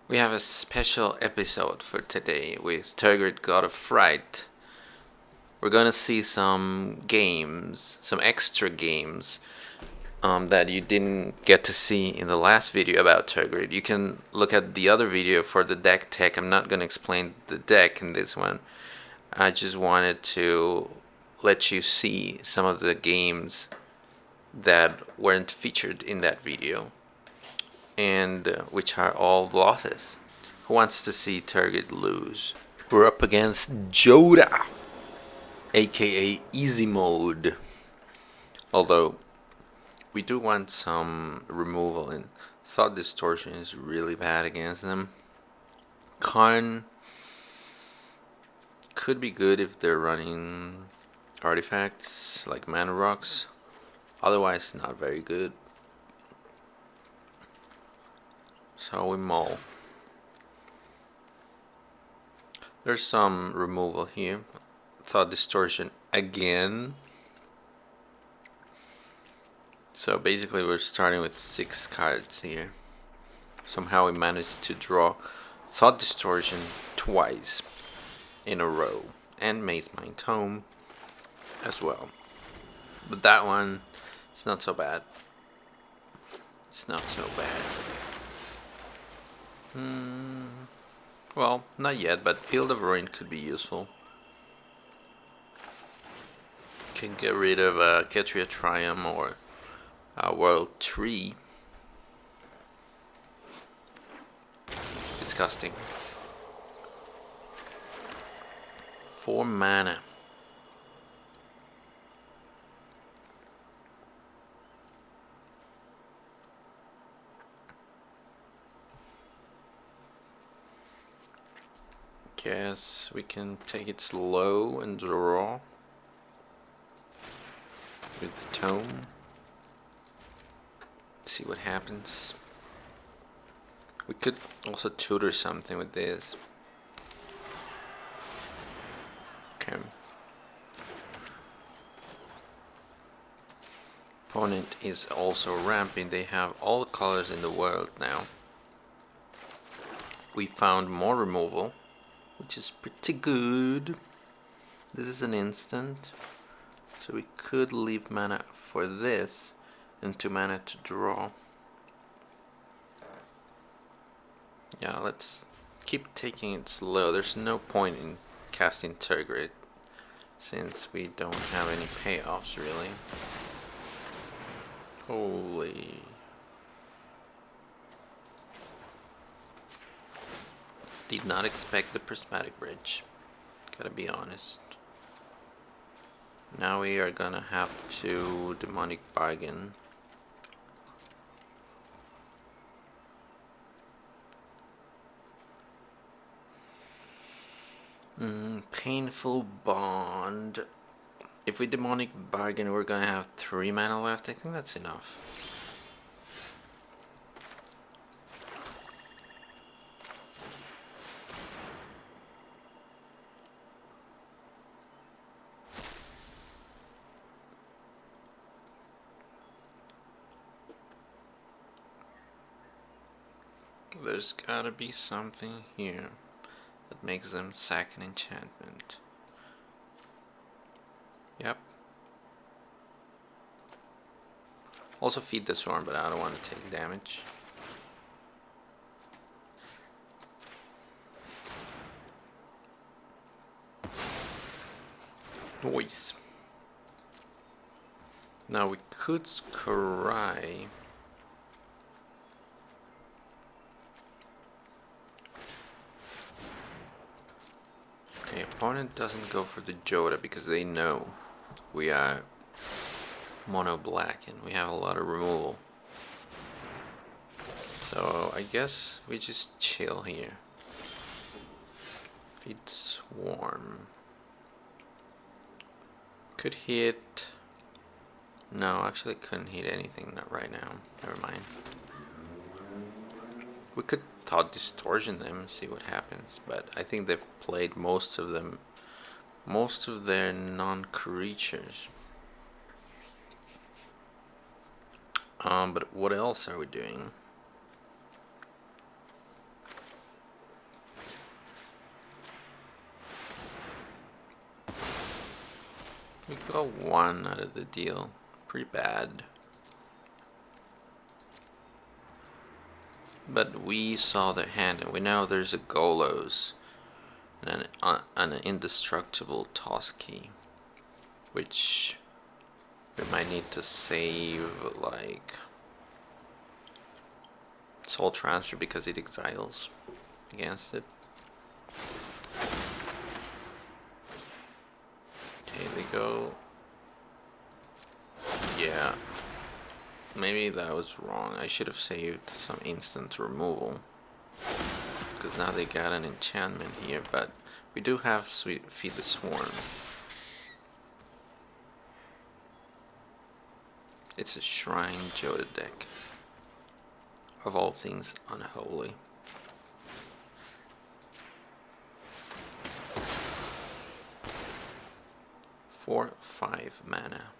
We have a special episode for today with Tergrid God of Fright. We're gonna see some games, some extra games that you didn't get to see in the last video about Tergrid. You can look at the other video for the deck tech. I'm not gonna explain the deck in this one. I just wanted to let you see some of the games that weren't featured in that video, and which are all losses. Who wants to see Tergrid lose? We're up against Joda, aka Easy Mode. Although, we do want some removal, and Thought Distortion is really bad against them. Karn could be good if they're running artifacts like mana rocks. Otherwise, not very good. So we maul. There's some removal here. Thought Distortion again. So basically we're starting with 6 cards here. Somehow we managed to draw Thought Distortion twice in a row. And Maze Mine Tome as well. But that one is not so bad. It's not so bad. Well, not yet, but Field of Ruin could be useful. Can get rid of Ketria Triumph or World Tree. Disgusting. 4 mana. Guess we can take it slow and draw with the tome. See what happens. We could also tutor something with this. Okay. Opponent is also ramping. They have all the colors in the world now. We found more removal, which is pretty good. This is an instant, so we could leave mana for this and 2 mana to draw. Yeah, let's keep taking it slow. There's no point in casting Tergrid since we don't have any payoffs really. Holy. Did not expect the Prismatic Bridge. Gotta be honest. Now we are gonna have to Demonic Bargain. Painful Bond. If we Demonic Bargain, we're gonna have 3 mana left. I think that's enough. There's gotta be something here that makes them sack an enchantment. Yep. Also feed the Swarm, but I don't want to take damage. Noise. Now we could scry. Okay, opponent doesn't go for the Joda because they know we are mono black and we have a lot of removal. So I guess we just chill here. Feed Swarm. Could hit. No, actually couldn't hit anything, not right now. Never mind. We could Thought Distortion them and see what happens, but I think they've played most of them, most of their non-creatures. But what else are we doing? We got one out of the deal. Pretty bad. But we saw the hand and we know there's a Golos and an indestructible Toski, which we might need to save, like Soul Transfer, because it exiles against it. Okay, they go. Yeah. Maybe that was wrong. I should have saved some instant removal, because now they got an enchantment here, but we do have Feed the Swarm. It's a Shrine Joda deck. Of all things unholy. 4/5 mana.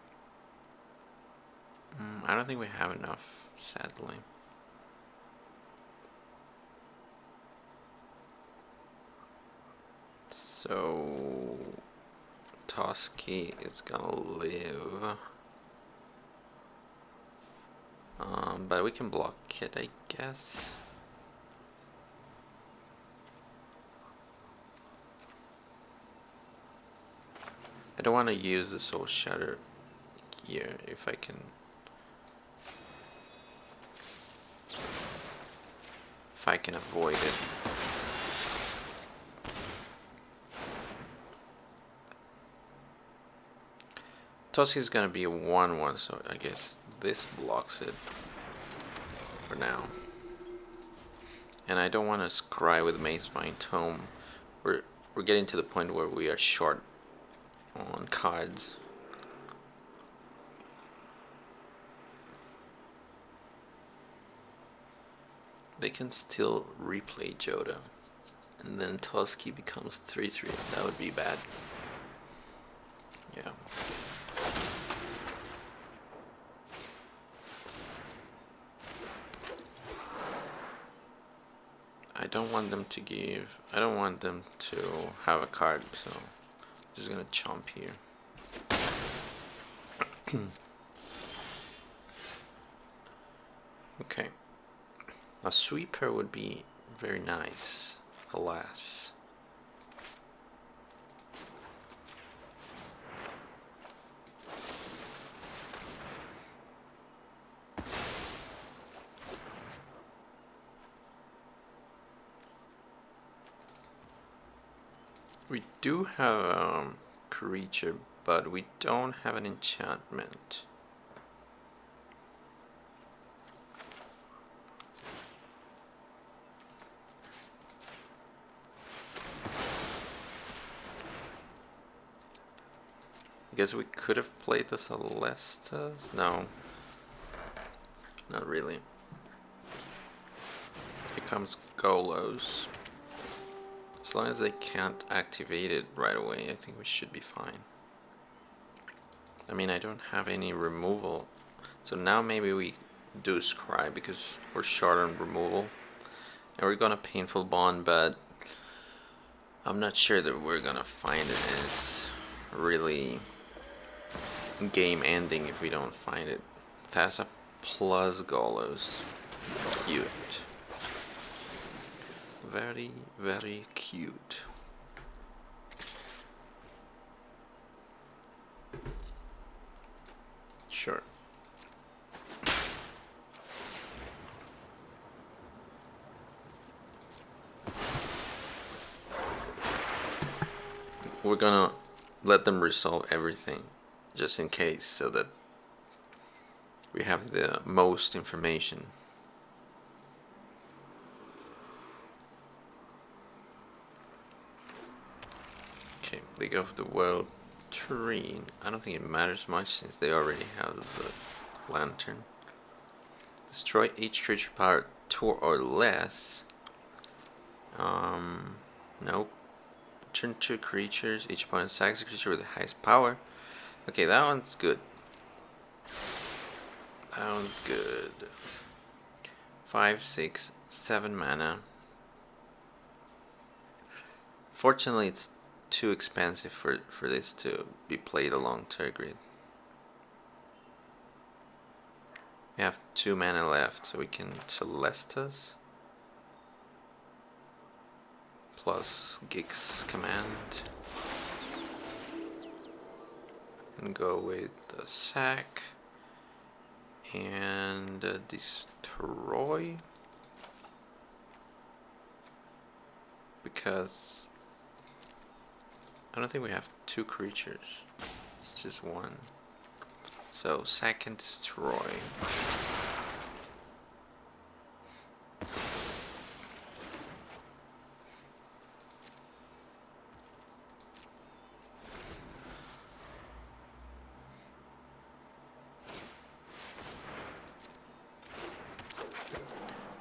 I don't think we have enough, sadly. So Toski is gonna live. But we can block it, I guess. I don't want to use the Soul Shatter here if I can. If I can avoid it. Toski is gonna be a 1/1, so I guess this blocks it for now. And I don't want to scry with Maze Mind Tome. We're getting to the point where we are short on cards. They can still replay Joda, and then Toski becomes 3/3. That would be bad. Yeah. I don't want them to give. I don't want them to have a card, so I'm just gonna chomp here. Okay. A sweeper would be very nice, alas. We do have a creature, but we don't have an enchantment. I guess we could have played the Celestas. No, not really. Here comes Golos. As long as they can't activate it right away, I think we should be fine. I mean, I don't have any removal, so now maybe we do scry because we're short on removal. And we're gonna Painful Bond, but I'm not sure that we're gonna find it. It's really game ending if we don't find it. Thassa plus Golos. Cute. Very, very cute. Sure. We're gonna let them resolve everything just in case, so that we have the most information. Okay, they go for the World Tree. I don't think it matters much since they already have the Lantern. Destroy each creature power 2 or less. Nope. Turn 2 creatures. Each opponent sacks a creature with the highest power. Okay, that one's good. That one's good. 5, 6, 7 mana. Fortunately, it's too expensive for this to be played along Tergrid. We have 2 mana left, so we can Celestus plus Gix command and go with the sack and destroy, because I don't think we have 2 creatures, it's just 1. So sack and destroy.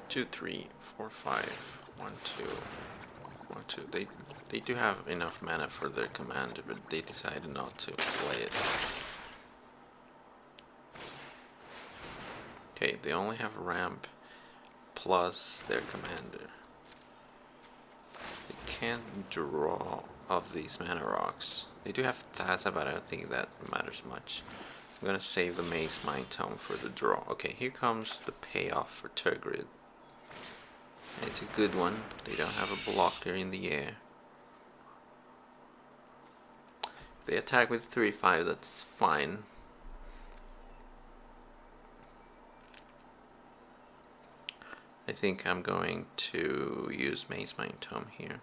Two, 3, 4, 5, 1, 2, 1, 2. They do have enough mana for their commander, but they decided not to play it. Okay, they only have ramp plus their commander. They can't draw of these mana rocks. They do have Thassa, but I don't think that matters much. I'm gonna save the Maze Mind Tome for the draw. Okay, here comes the payoff for Tergrid. And it's a good one. They don't have a blocker in the air. If they attack with 3/5, that's fine. I think I'm going to use Maze Mind Tome here.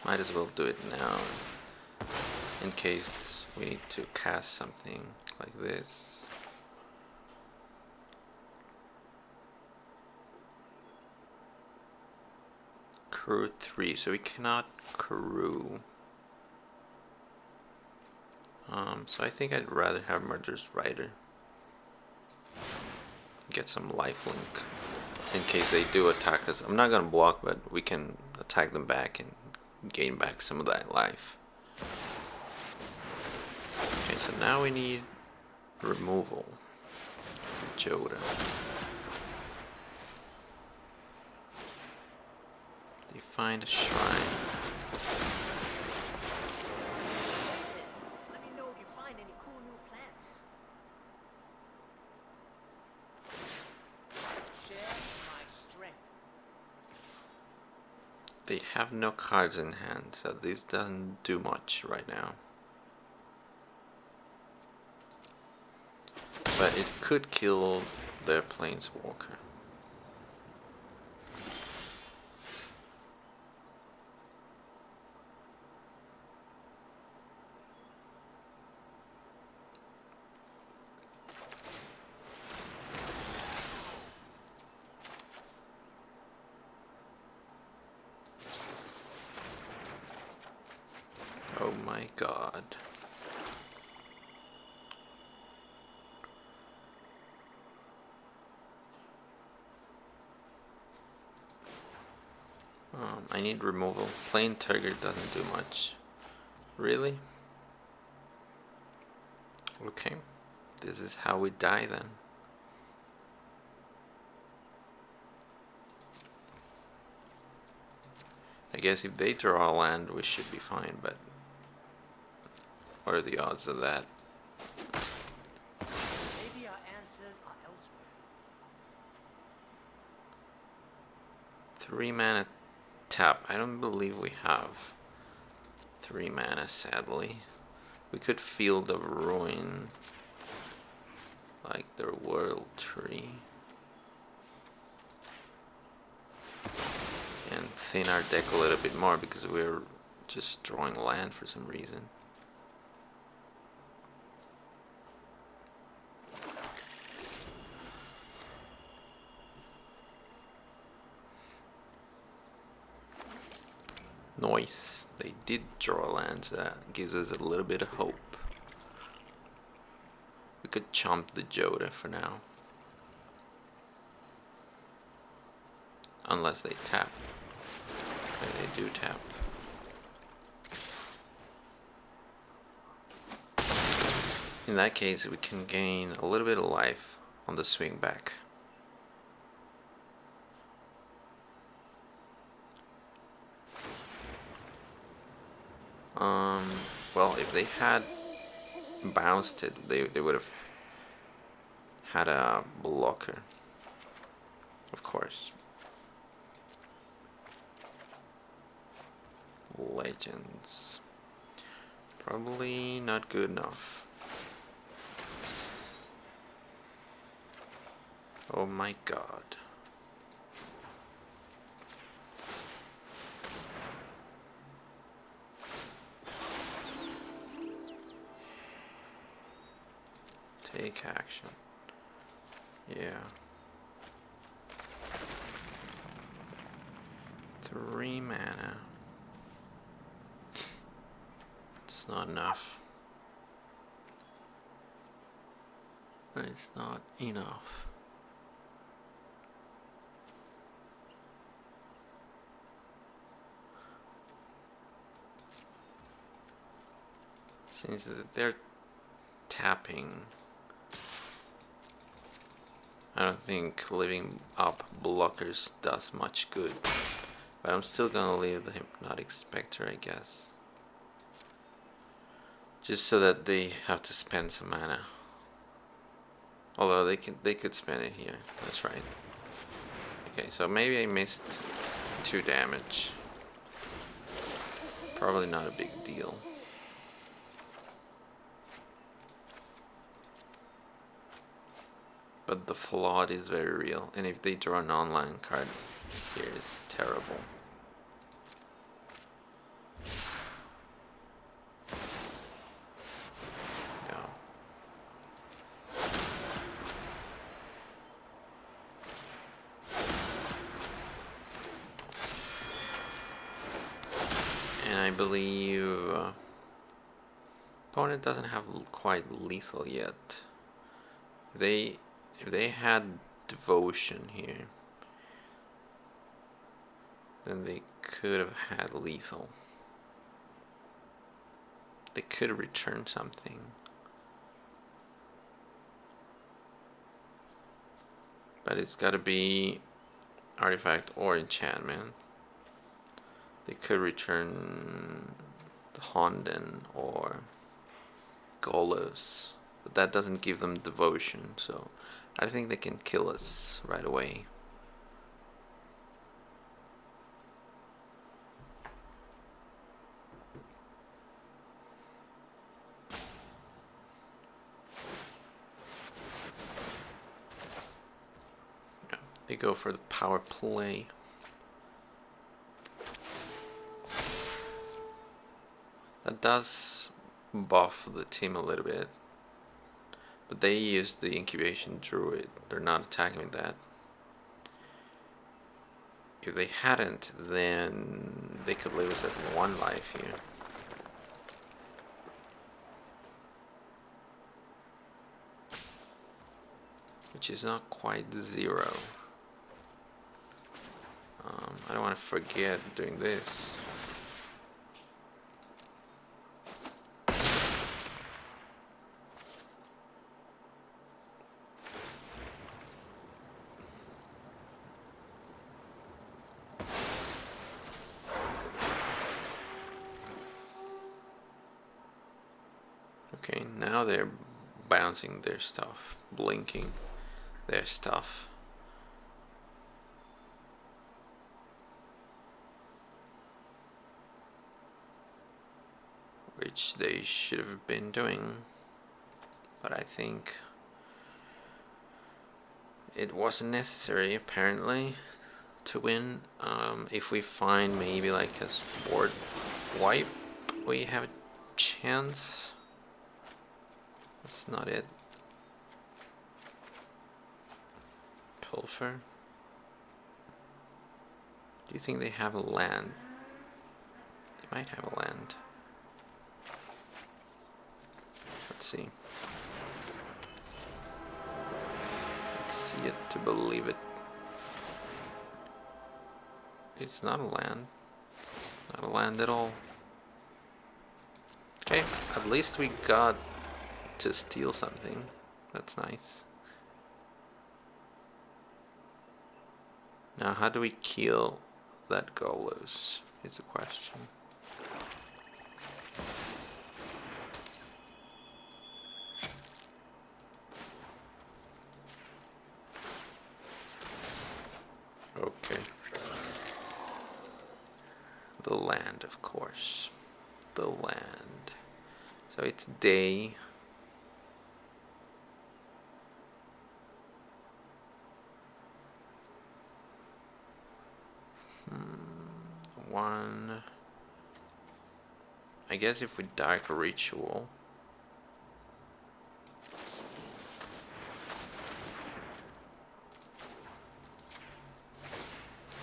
Might as well do it now, in case we need to cast something like this. Crew 3, so we cannot crew. So I think I'd rather have Murderous Rider. Get some lifelink in case they do attack us. I'm not gonna block, but we can attack them back and gain back some of that life. Okay, so now we need removal for Joda. They find a shrine. Let me know if you find any cool new plants. Share my strength. They have no cards in hand, so this doesn't do much right now. But it could kill their Planeswalker. Oh my god. I need removal. Plain Tergrid doesn't do much. Really? Okay. This is how we die then. I guess if they draw a land, we should be fine, but what are the odds of that? Maybe our answers are elsewhere. 3 mana tap. I don't believe we have 3 mana, sadly. We could Field of Ruin, like their World Tree, and thin our deck a little bit more because we're just drawing land for some reason. Noise. They did draw land, so that gives us a little bit of hope. We could chomp the Joda for now. Unless they tap. Okay, they do tap. In that case, we can gain a little bit of life on the swing back. Well, if they had bounced it, they would have had a blocker, of course. Legends. Probably not good enough. Oh my god. Take action. Yeah. 3 mana. It's not enough. It's not enough. Since they're tapping, I don't think leaving up blockers does much good. But I'm still gonna leave the Hypnotic Spectre, I guess. Just so that they have to spend some mana. Although they could spend it here. That's right. Okay, so maybe I missed 2 damage. Probably not a big deal. But the flood is very real, and if they draw an online card here, it's terrible. Yeah. And I believe opponent doesn't have quite lethal yet. If they had devotion here, then they could have had lethal. They could return something. But it's gotta be artifact or enchantment. They could return the Honden or Golos, but that doesn't give them devotion, so I think they can kill us right away. Yeah, they go for the power play. That does buff the team a little bit. But they use the incubation druid. They're not attacking with that. If they hadn't, then they could leave us at 1 life here. Which is not quite 0. I don't want to forget doing this. Okay, now they're bouncing their stuff, blinking their stuff. Which they should have been doing, but I think it wasn't necessary apparently to win. If we find maybe like a sport wipe, we have a chance. That's not it. Pilfer. Do you think they have a land? They might have a land. Let's see. Let's see it to believe it. It's not a land. Not a land at all. Okay, at least we got to steal something. That's nice. Now, how do we kill that Golos? Is the question. Okay. The land, of course. The land. So it's day. One. I guess if we dark ritual.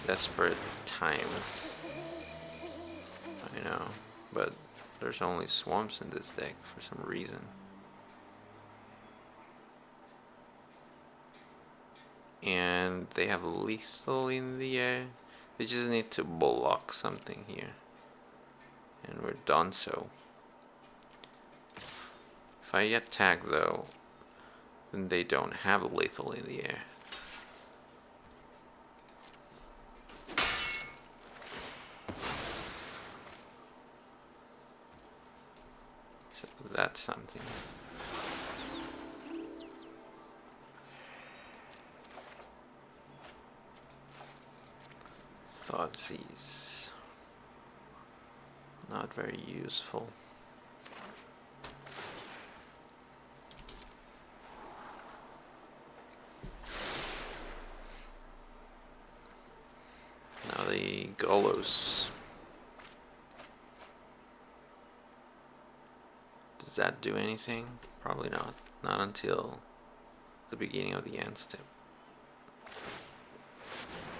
Desperate times. I know, but there's only swamps in this deck for some reason. And they have lethal in the air. They just need to block something here. And we're done so. If I attack though, then they don't have lethal in the air. So that's something. Thoughtseize. Not very useful. Now the Golos. Does that do anything? Probably not. Not until the beginning of the end step.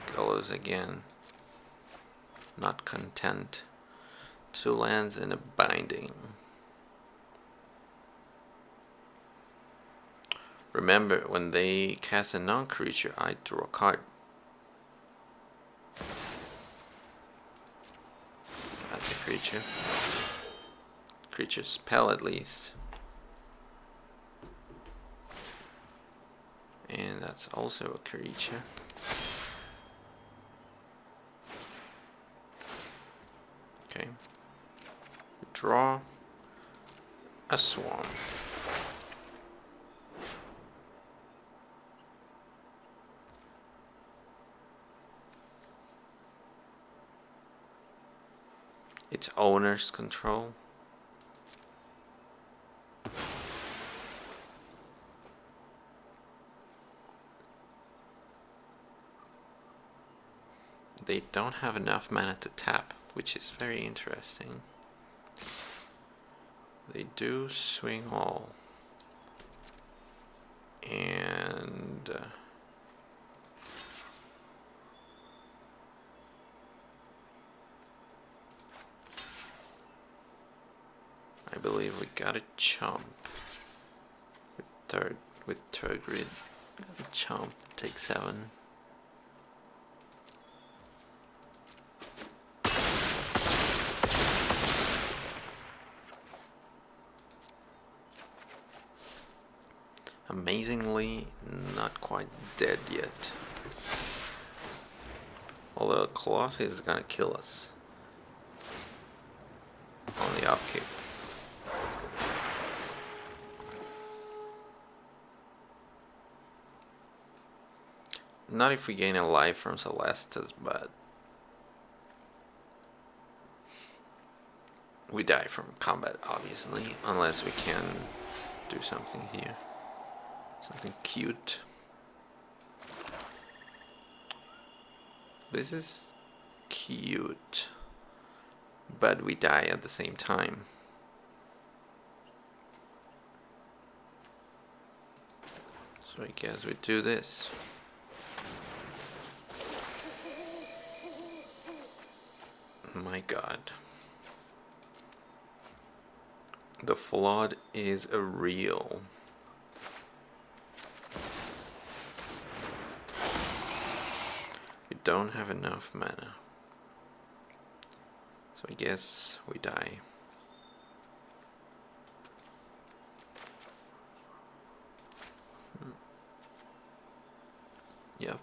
Golos again. Not content. 2 lands and a binding. Remember, when they cast a non-creature, I draw a card. That's a creature. Creature spell at least. And that's also a creature. Okay. Draw a swarm. It's owner's control. They don't have enough mana to tap, which is very interesting. They do swing all. And I believe we got a chomp with Tergrid. Chomp, take 7. Amazingly, not quite dead yet. Although a cloth is gonna kill us on the upkeep. Not if we gain a life from Celestus, but we die from combat, obviously, unless we can do something here. Something cute. This is cute, but we die at the same time. So I guess we do this. My god. The flood is a real. We don't have enough mana. So I guess we die. Yep.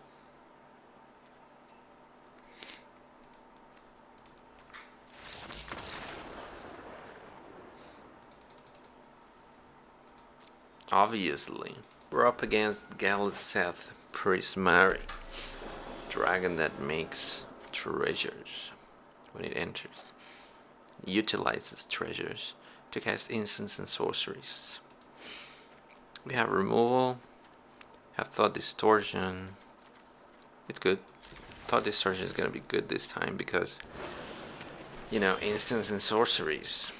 Obviously, we're up against Galseth Prismari. Dragon that makes treasures when it enters. Utilizes treasures to cast instants and sorceries. We have removal, have thought distortion. It's good. Thought distortion is gonna be good this time because, you know, instants and sorceries.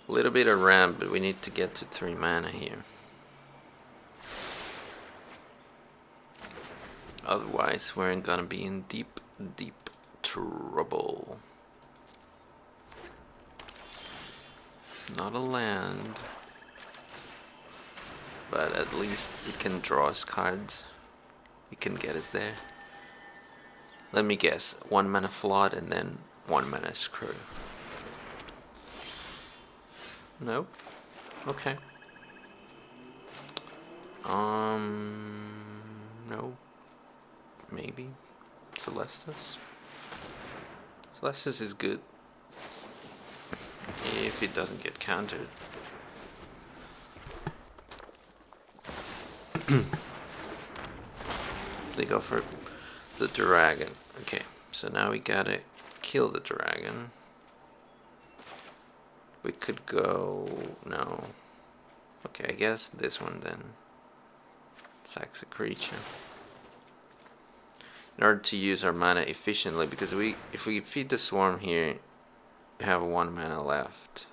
A little bit of ramp, but we need to get to 3 mana here. Otherwise, we're gonna be in deep, deep trouble. Not a land, but at least it can draw us cards. It can get us there. Let me guess, 1 mana flood and then 1 mana screw. Nope. Okay. No. Maybe. Celestus? Celestus is good. If it doesn't get countered. They go for the dragon. Okay, so now we gotta kill the dragon. We could go... no. Okay, I guess this one then. Sacks a creature. In order to use our mana efficiently, because if we feed the swarm here, we have 1 mana left.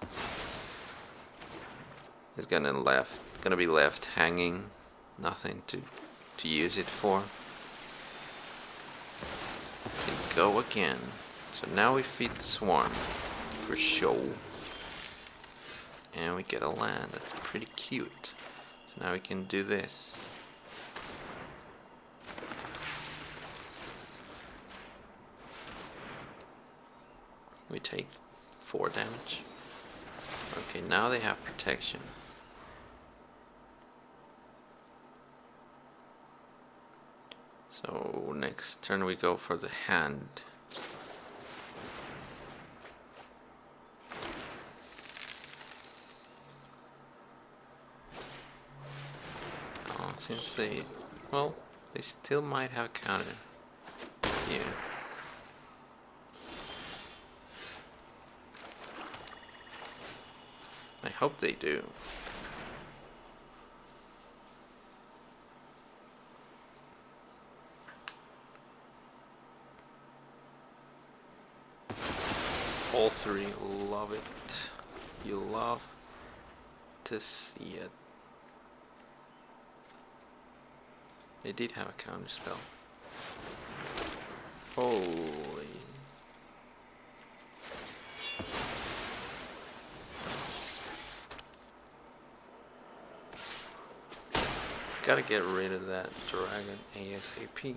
It's gonna be left hanging, nothing to use it for. And go again. So now we feed the swarm for show. And we get a land. That's pretty cute. So now we can do this. We take 4 damage. Okay, now they have protection. So next turn we go for the hand. Since they, well, they still might have counter. Yeah. I hope they do. All 3 love it. You love to see it. They did have a counter spell. Holy. Gotta get rid of that dragon ASAP.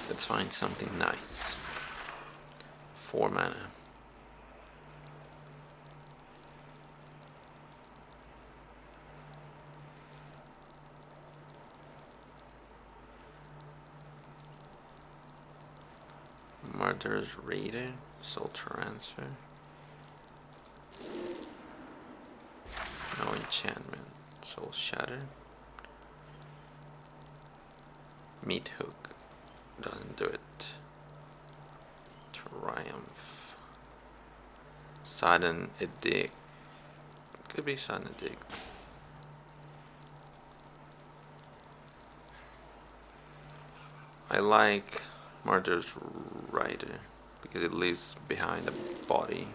Let's find something nice. 4 mana. Murderous Raider, Soul Transfer. No enchantment. Soul Shatter. Meat Hook. Doesn't do it. Triumph. Sudden Edict. Could be Sudden Edict. I like Murderous Rider because it leaves behind a body.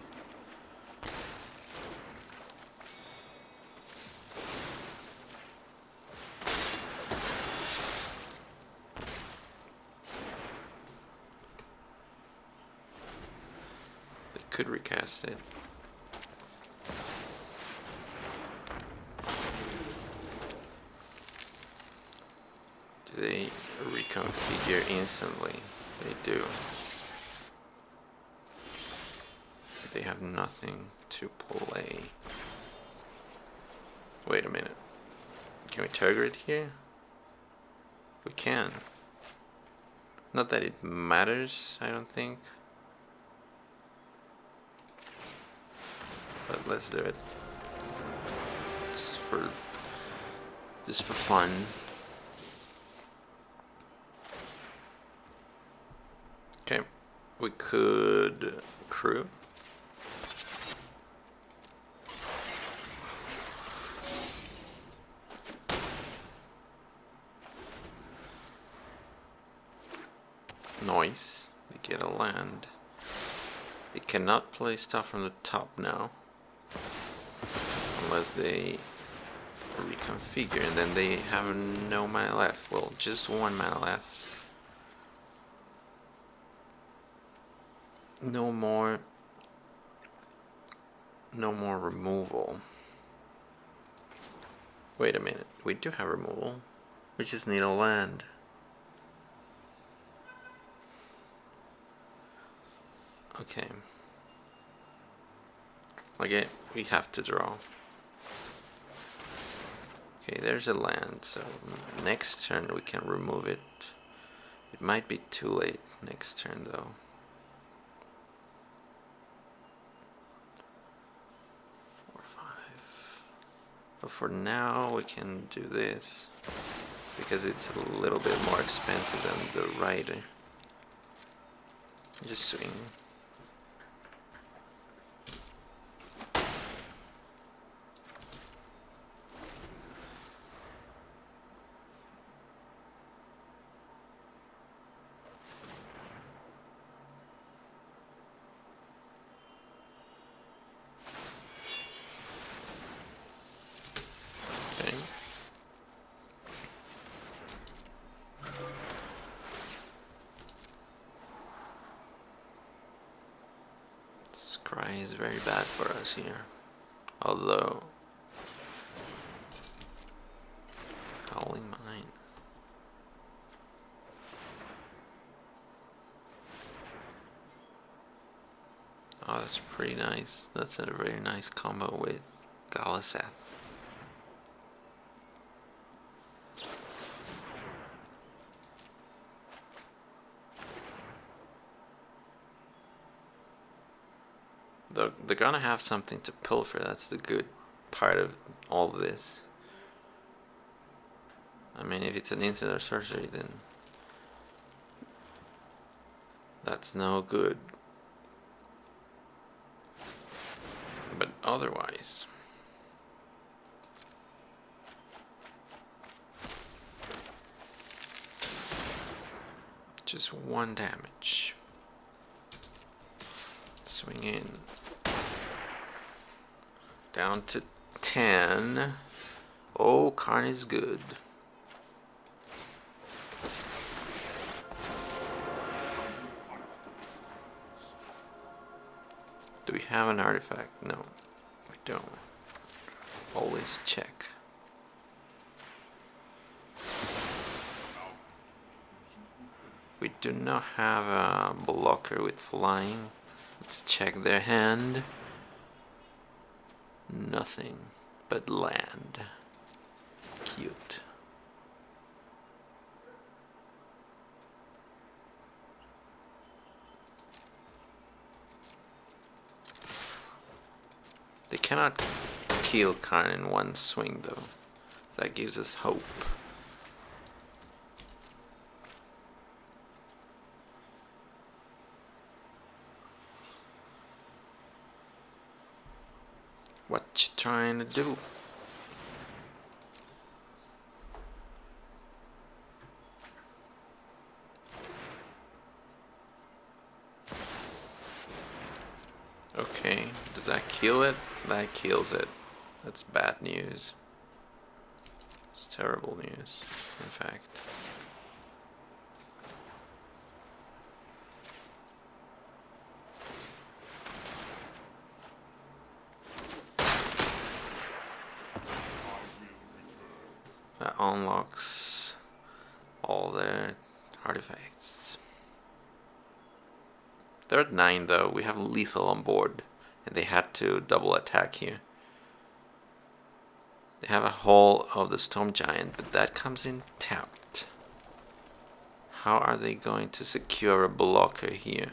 They could recast it. Do they reconfigure instantly? They do. They have nothing to play. Wait a minute. Can we Tergrid here? We can. Not that it matters, I don't think. But let's do it. Just for fun. Okay, we could crew. Nice. They get a land. They cannot play stuff from the top now. Unless they reconfigure, and then they have no mana left. Well, just 1 mana left. No more removal. Wait a minute, we do have removal. We just need a land. Okay. Okay, we have to draw. Okay, there's a land, so next turn we can remove it. It might be too late next turn though. But for now we can do this because it's a little bit more expensive than the rider. Just swing. Scry is very bad for us here. Although Howling Mine. Oh, that's pretty nice. That's a very nice combo with Galaseth. They're gonna have something to pilfer. That's the good part of all of this. I mean, if it's an instant or sorcery, then that's no good. But otherwise, just 1 damage. Swing in. Down to 10. Oh, Karn is good. Do we have an artifact? No, we don't. Always check. We do not have a blocker with flying. Let's check their hand. Nothing but land. Cute. They cannot kill Karn in 1 swing though. That gives us hope. What you trying to do? Okay, does that kill it? That kills it. That's bad news. It's terrible news, in fact. That unlocks all their artifacts. They're at 9 though. We have lethal on board, and they had to double attack here. They have a Hall of the Storm Giant, but that comes in tapped. How are they going to secure a blocker here?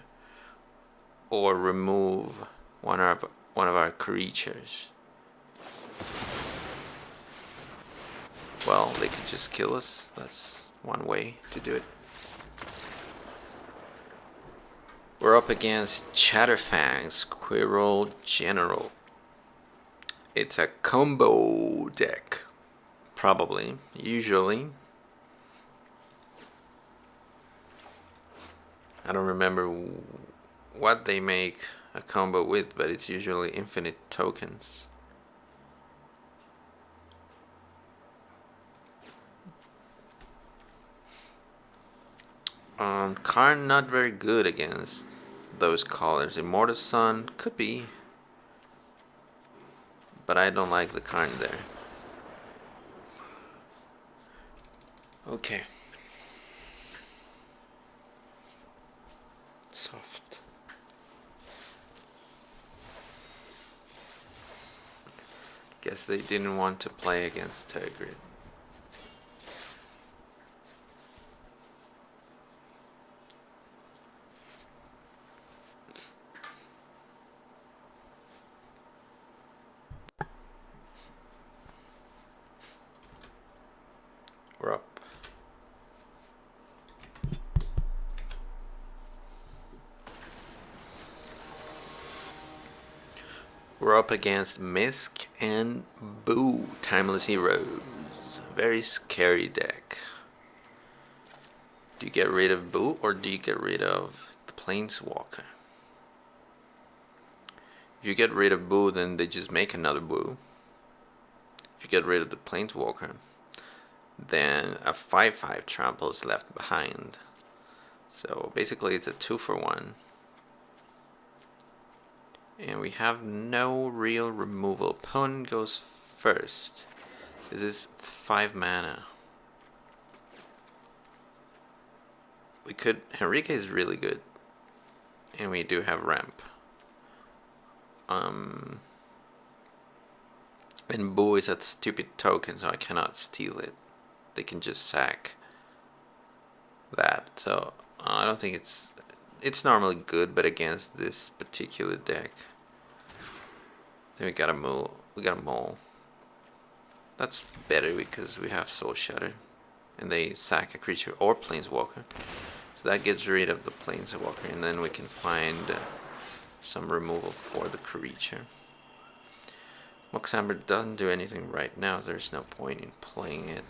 Or remove one of our creatures? Well, they could just kill us. That's one way to do it. We're up against Chatterfang Squirrel General. It's a combo deck. Probably. Usually. I don't remember what they make a combo with, but it's usually infinite tokens. Karn not very good against those colors. Immortal Sun could be, but I don't like the Karn there. Okay. Soft. Guess they didn't want to play against Tergrid. We're up. We're up against Misk and Boo, Timeless Heroes. Very scary deck. Do you get rid of Boo or do you get rid of the Planeswalker? If you get rid of Boo, then they just make another Boo. If you get rid of the Planeswalker, then a 5/5 trample is left behind. So basically it's a 2-for-1. And we have no real removal. Opponent goes first. This is 5 mana. We could... Henrique is really good. And we do have ramp. And Boo is that stupid token, so I cannot steal it. They can just sack that. So I don't think it's normally good, but against this particular deck, then we got a mole. We got a mole. That's better because we have Soul Shatter, and they sack a creature or Planeswalker. So that gets rid of the Planeswalker, and then we can find some removal for the creature. Moxamber doesn't do anything right now. There's no point in playing it.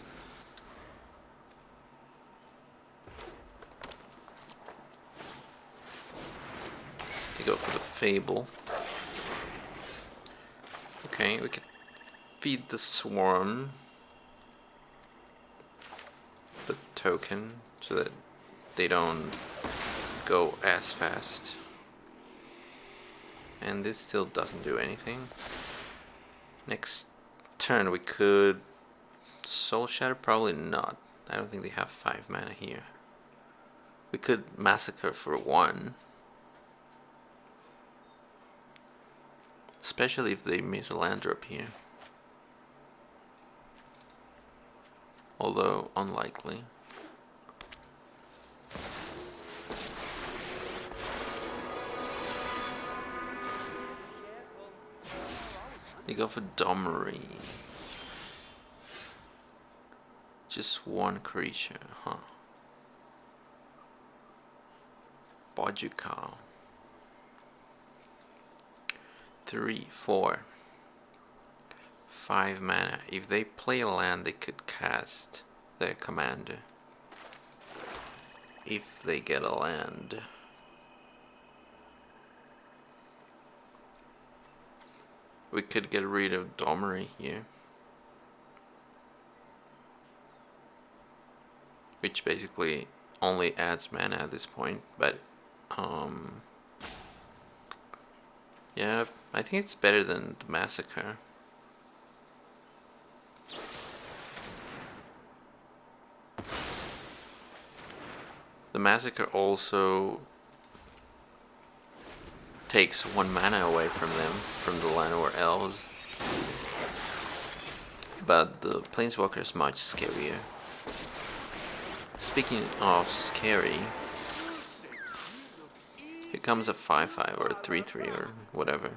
You go for the Fable. Okay, we could feed the Swarm the token so that they don't go as fast. And this still doesn't do anything. Next turn we could Soul Shatter, probably not. I don't think they have 5 mana here. We could Massacre for 1. Especially if they miss a land drop here. Although unlikely. They go for Domri. Just one creature, huh? Bojuka. 3, 4, 5 mana. If they play a land, they could cast their commander. If they get a land. We could get rid of Domri here. Which basically only adds mana at this point, but yeah, I think it's better than the Massacre. The Massacre also takes 1 mana away from them, from the Llanowar Elves. But the Planeswalker is much scarier. Speaking of scary, here comes a 5/5 or a 3/3 or whatever.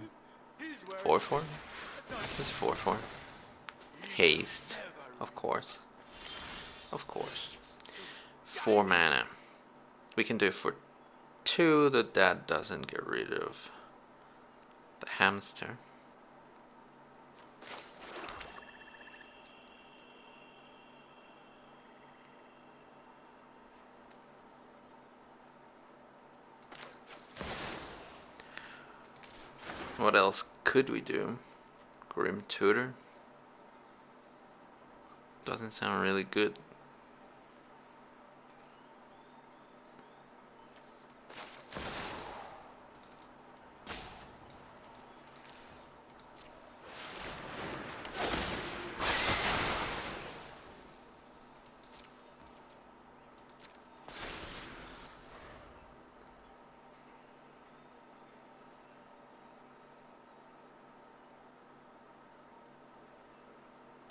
4/4? It's 4/4. Haste, of course. Of course. 4 mana. We can do it for 2 that doesn't get rid of the hamster. What else could we do? Grim Tutor? Doesn't sound really good.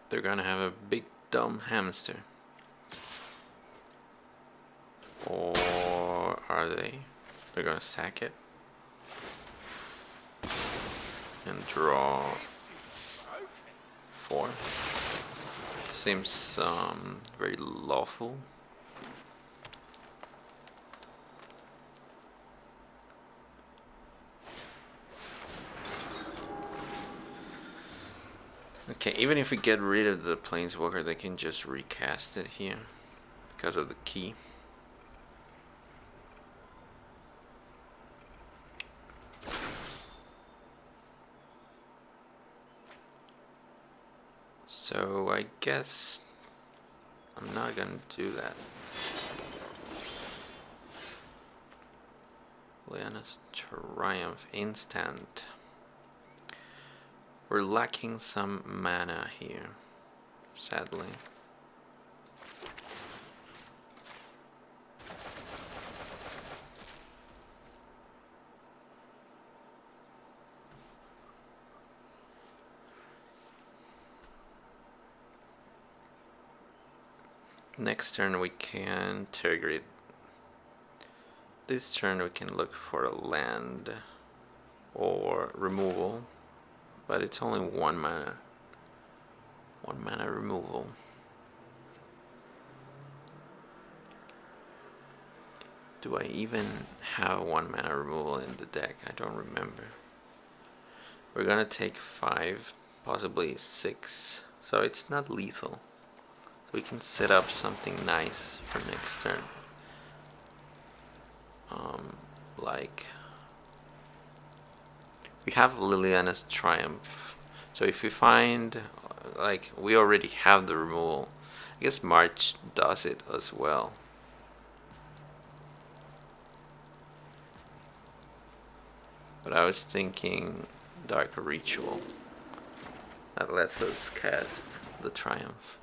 They're gonna have a big dumb hamster. Or are they? They're gonna sack it and draw 4. Seems very lawful. Okay, even if we get rid of the Planeswalker, they can just recast it here because of the key. So I guess I'm not gonna do that. Leona's Triumph instant. We're lacking some mana here, sadly. Next turn we can Tergrid. This turn we can look for a land or removal, but it's only 1 mana. 1 mana removal. Do I even have 1 mana removal in the deck? I don't remember. We're gonna take 5, possibly 6, so it's not lethal. We can set up something nice for next turn. Like we have Liliana's Triumph, so if we find, like, we already have the removal, I guess March does it as well. But I was thinking Dark Ritual that lets us cast the Triumph.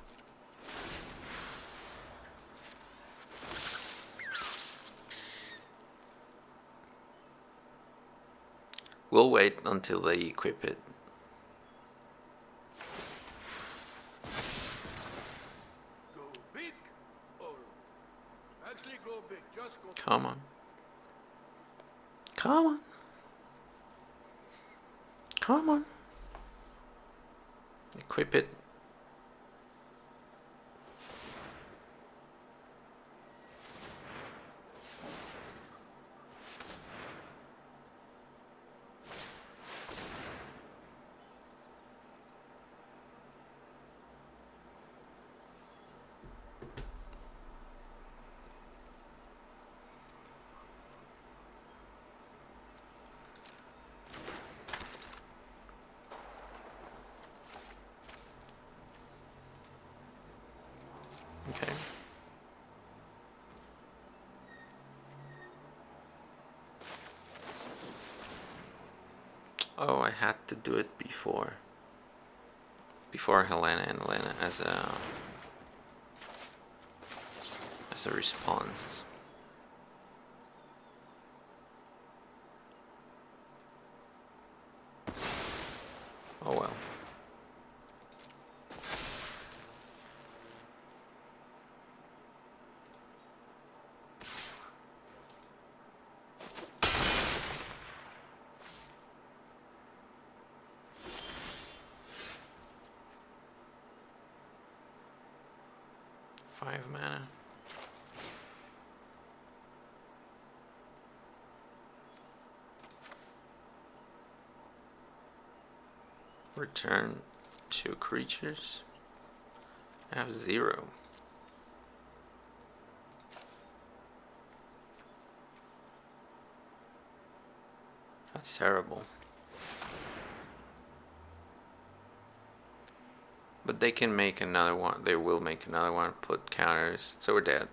We'll wait until they equip it. Go big, or actually go big. Just go. Come on. Come on. Come on. Equip it. Okay. Oh, I had to do it before Helena and Elena as a response. Oh well. 5 mana. Return 2 creatures. I have 0. That's terrible. But they can make another one. They will make another one, put counters. So we're dead.